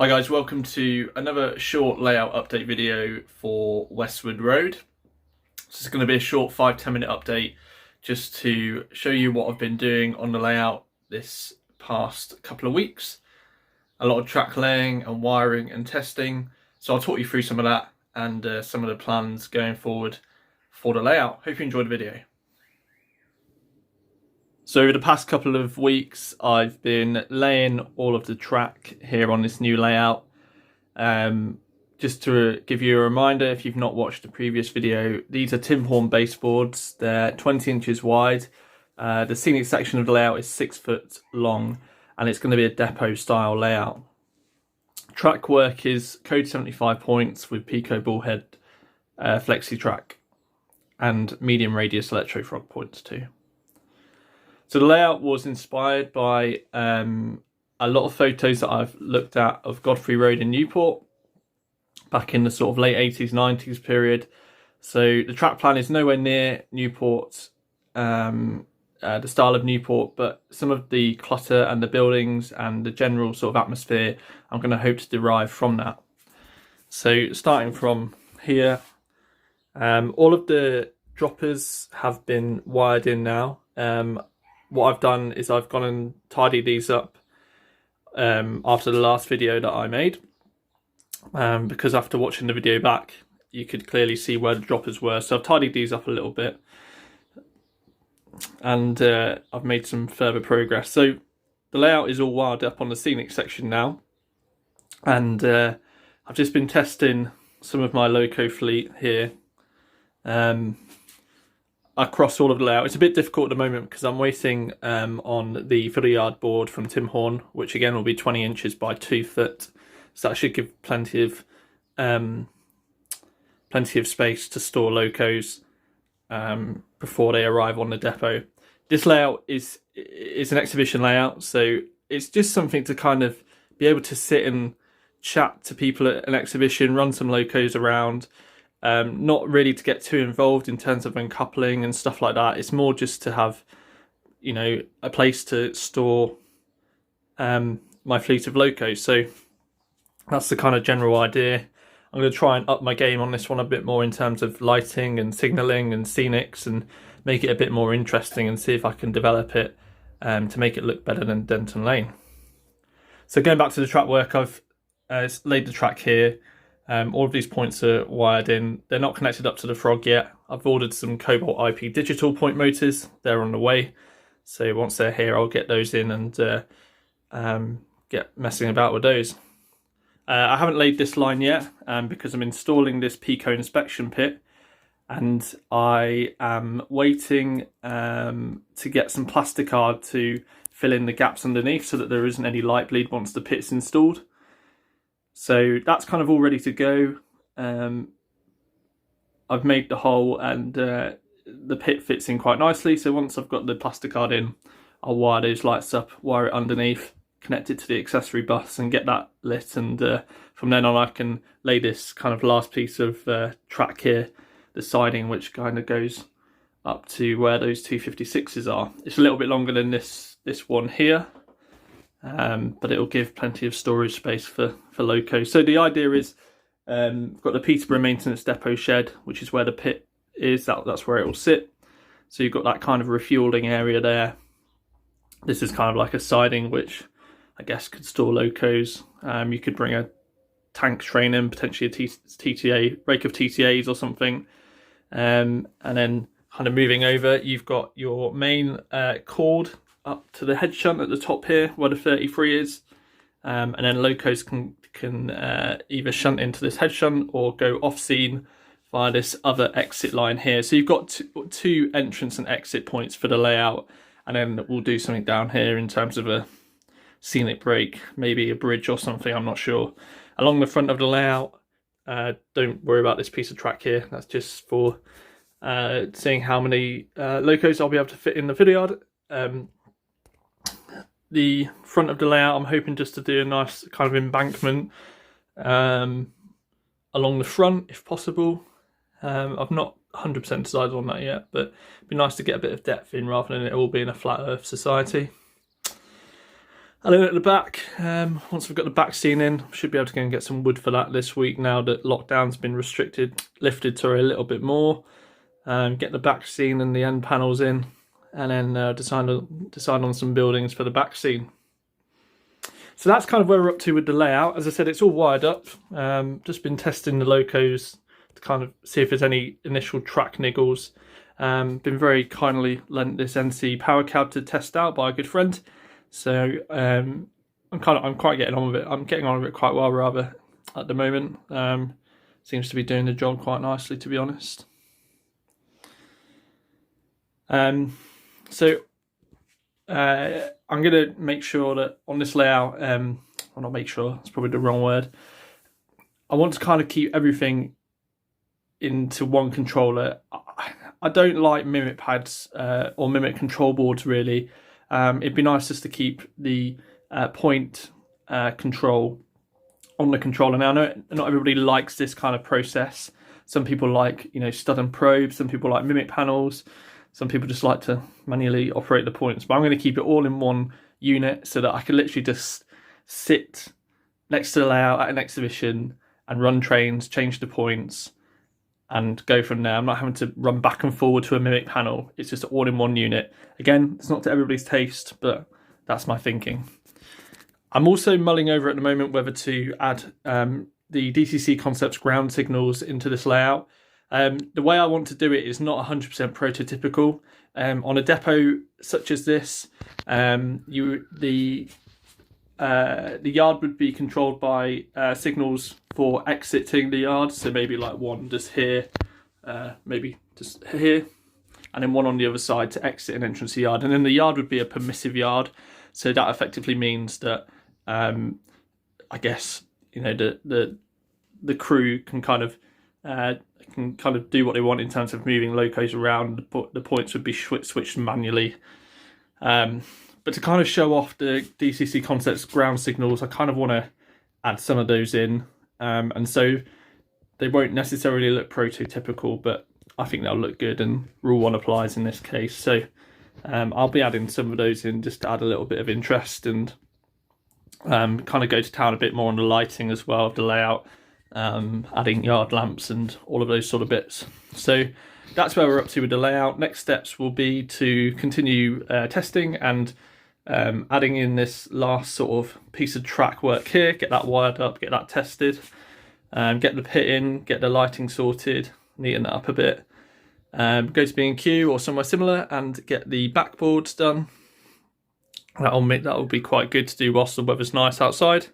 Hi guys, welcome to another short layout update video for Westwood Road. This is going to be a short 5-10 minute update just to show you what I've been doing on the layout this past couple of weeks. A lot of track laying and wiring and testing, so I'll talk you through some of that and some of the plans going forward for the layout. Hope you enjoyed the video. So over the past couple of weeks, I've been laying all of the track here on this new layout. Just to give you a reminder, if you've not watched the previous video, these are Timhorn baseboards. They're 20 inches wide. The scenic section of the layout is 6 foot long, and it's going to be a depot style layout. Track work is code 75 points with Pico bullhead flexi track and medium radius electro frog points too. So the layout was inspired by a lot of photos that I've looked at of Godfrey Road in Newport back in the sort of late 80s, 90s period. So the track plan is nowhere near Newport, the style of Newport, but some of the clutter and the buildings and the general sort of atmosphere I'm going to hope to derive from that. So starting from here, all of the droppers have been wired in now. What I've done is I've gone and tidied these up after the last video that I made, because after watching the video back you could clearly see where the droppers were, so I've tidied these up a little bit and I've made some further progress. So the layout is all wired up on the scenic section now, and I've just been testing some of my loco fleet here across all of the layout. It's a bit difficult at the moment because I'm waiting on the fiddle yard board from Timhorn, which again will be 20 inches by 2 foot, so that should give plenty of space to store locos before they arrive on the depot. This layout is an exhibition layout, so it's just something to kind of be able to sit and chat to people at an exhibition, run some locos around. Not really to get too involved in terms of uncoupling and stuff like that. It's more just to have, you know, a place to store my fleet of locos. So that's the kind of general idea. I'm going to try and up my game on this one a bit more in terms of lighting and signalling and scenics, and make it a bit more interesting and see if I can develop it to make it look better than Denton Lane. So going back to the track work, I've laid the track here. All of these points are wired in. They're not connected up to the frog yet. I've ordered some Cobalt IP digital point motors. They're on the way. So once they're here, I'll get those in and get messing about with those. I haven't laid this line yet because I'm installing this Pico inspection pit, and I am waiting to get some plasticard to fill in the gaps underneath so that there isn't any light bleed once the pit's installed. So that's kind of all ready to go. I've made the hole and the pit fits in quite nicely. So once I've got the plasticard in, I'll wire those lights up, wire it underneath, connect it to the accessory bus and get that lit. And from then on I can lay this kind of last piece of track here, the siding, which kind of goes up to where those 256s are. It's a little bit longer than this one here. But it'll give plenty of storage space for locos. So the idea is we've got the Peterborough Maintenance Depot shed, which is where the pit is. That's where it will sit. So you've got that kind of refueling area there. This is kind of like a siding which I guess could store locos. You could bring a tank train in, potentially a TTA, rake of TTAs or something. And then kind of moving over, you've got your main cord up to the head shunt at the top here where the 33 is, and then locos can either shunt into this head shunt or go off scene via this other exit line here. So you've got two entrance and exit points for the layout, and then we'll do something down here in terms of a scenic break, maybe a bridge or something, I'm not sure. Along the front of the layout, don't worry about this piece of track here, that's just for seeing how many locos I'll be able to fit in the fiddle yard. The front of the layout, I'm hoping just to do a nice kind of embankment along the front if possible. I've not 100% decided on that yet, but it'd be nice to get a bit of depth in rather than it all being a flat earth society. And then at the back, once we've got the back scene in, should be able to go and get some wood for that this week now that lockdown's been lifted a little bit more. Get the back scene and the end panels in, and then decide on some buildings for the back scene. So that's kind of where we're up to with the layout. As I said, it's all wired up. Just been testing the locos to kind of see if there's any initial track niggles. Been very kindly lent this NC power cab to test out by a good friend. So I'm quite getting on with it. I'm getting on with it quite well, rather, at the moment. Seems to be doing the job quite nicely, to be honest. So I'm going to make sure that on this layout, well, not make sure, that's probably the wrong word. I want to kind of keep everything into one controller. I don't like Mimic pads or Mimic control boards, really. It'd be nice just to keep the point control on the controller. Now, I know not everybody likes this kind of process. Some people like, stud and probe. Some people like Mimic panels. Some people just like to manually operate the points. But I'm going to keep it all in one unit so that I can literally just sit next to the layout at an exhibition and run trains, change the points, and go from there. I'm not having to run back and forward to a Mimic panel. It's just all in one unit. Again, it's not to everybody's taste, but that's my thinking. I'm also mulling over at the moment whether to add the DCC Concepts ground signals into this layout. The way I want to do it is not 100% prototypical. On a depot such as this, the yard would be controlled by signals for exiting the yard. So maybe like one just here, maybe just here, and then one on the other side to exit and entrance the yard. And then the yard would be a permissive yard. So that effectively means that I guess the crew can kind of do what they want in terms of moving locos around. The points would be switched manually. But to kind of show off the DCC Concepts ground signals, I kind of want to add some of those in. And so they won't necessarily look prototypical, but I think they'll look good, and Rule 1 applies in this case. So I'll be adding some of those in just to add a little bit of interest and kind of go to town a bit more on the lighting as well of the layout, adding yard lamps and all of those sort of bits. So that's where we're up to with the layout. Next steps will be to continue testing and adding in this last sort of piece of track work here, get that wired up, get that tested, get the pit in, get the lighting sorted, neaten that up a bit, go to B&Q or somewhere similar and get the backboards done. That'll be quite good to do whilst the weather's nice outside.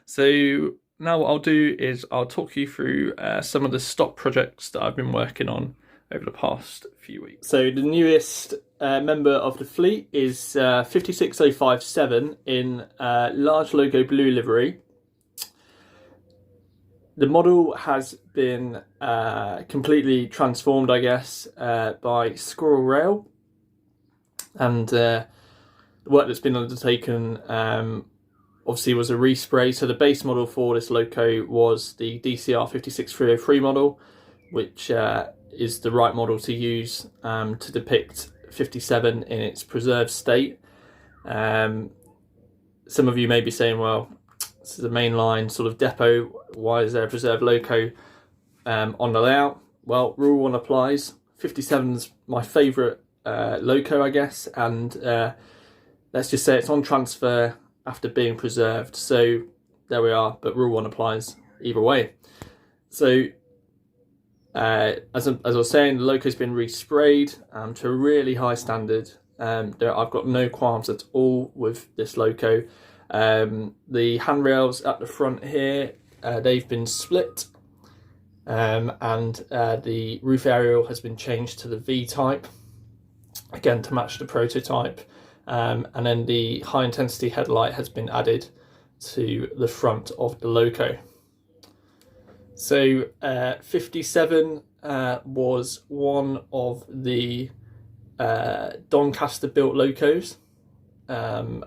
So now what I'll do is I'll talk you through some of the stock projects that I've been working on over the past few weeks. So the newest member of the fleet is 56057 in large logo blue livery. The model has been completely transformed, I guess, by Squirrel Rail, and the work that's been undertaken obviously was a respray. So the base model for this loco was the DCR 56303 model, which is the right model to use to depict 57 in its preserved state. Some of you may be saying, well, this is a mainline sort of depot, why is there a preserved loco on the layout? Well, Rule 1 applies. 57's my favourite loco, I guess, and let's just say it's on transfer after being preserved. So there we are, but Rule 1 applies either way. So as I was saying, the loco's been resprayed to a really high standard. I've got no qualms at all with this loco. The handrails at the front here, they've been split, and the roof aerial has been changed to the V-type, again to match the prototype, and then the high intensity headlight has been added to the front of the loco. So 57 was one of the Doncaster built locos, and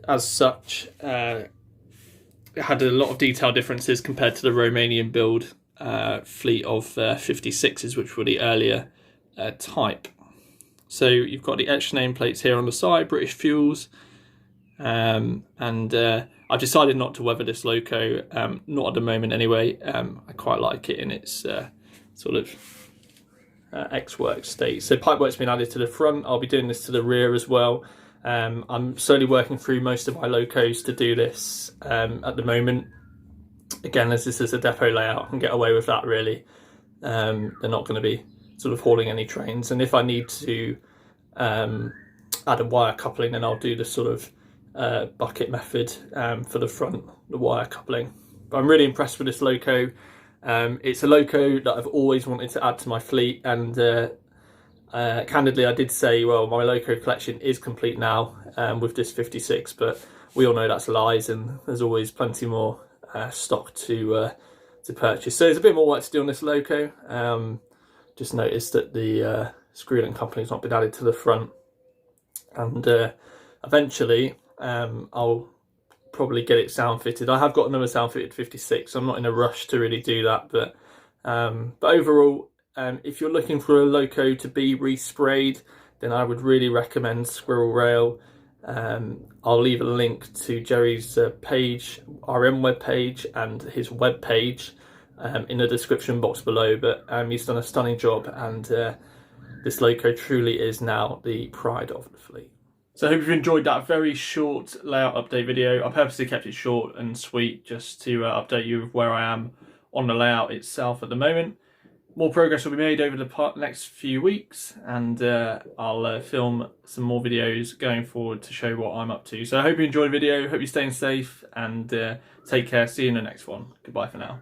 as such it had a lot of detail differences compared to the Romanian build fleet of 56s, which were the earlier type. So you've got the extra nameplates here on the side, British Fuels, and I've decided not to weather this loco, not at the moment anyway. I quite like it in its sort of X-work state. So pipework's been added to the front. I'll be doing this to the rear as well. I'm slowly working through most of my locos to do this at the moment. Again, as this is a depot layout, I can get away with that really. They're not going to be sort of hauling any trains, and if I need to add a wire coupling, then I'll do the sort of bucket method for the front, the wire coupling. But I'm really impressed with this loco. It's a loco that I've always wanted to add to my fleet, and candidly I did say, well, my loco collection is complete now with this 56, but we all know that's lies, and there's always plenty more stock to purchase. So there's a bit more work to do on this loco. Just noticed that the screw link coupling's not been added to the front, and eventually I'll probably get it sound fitted. I have got another sound fitted 56, so I'm not in a rush to really do that, but overall, if you're looking for a loco to be resprayed, then I would really recommend Squirrel Rail. I'll leave a link to Jerry's page, RM web page, and his web page in the description box below, but he's done a stunning job, and this loco truly is now the pride of the fleet. So I hope you've enjoyed that very short layout update video. I purposely kept it short and sweet just to update you of where I am on the layout itself at the moment. More progress will be made over the next few weeks, and I'll film some more videos going forward to show what I'm up to. So I hope you enjoyed the video, hope you're staying safe, and take care. See you in the next one. Goodbye for now.